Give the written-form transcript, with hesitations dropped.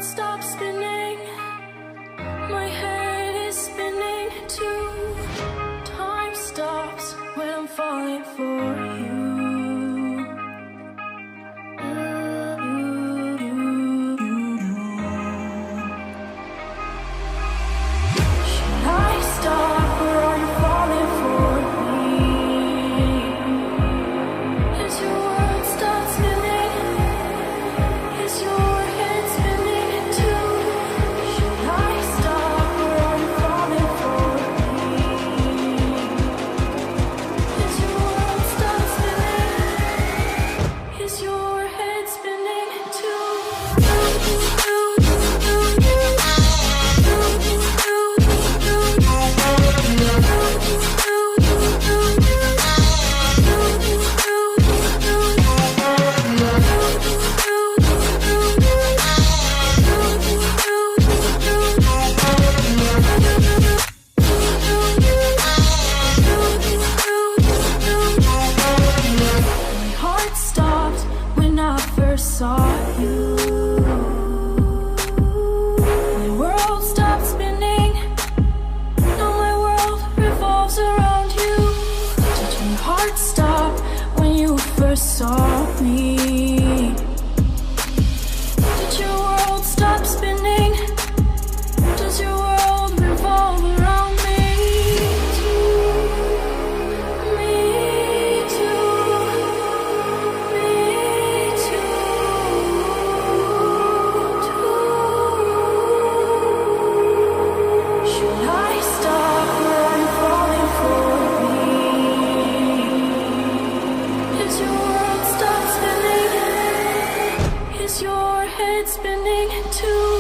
stop spinning. My head is spinning too. Time stops when I'm falling for you. Should I stop or are you falling for me? Is your world stop spinning? Is your head spinning too? Should I stop or are you falling for me? Is your world stop spinning? Is your head spinning too? My heart stopped when I first saw you. My world stopped spinning. Now my world revolves around you. Did your heart stop when you first saw me? Did your world stop spinning? Does your world revolve around me? Me too. Me too. Should I stop or are you falling for me? Is your world stop spinning? Is your head spinning too?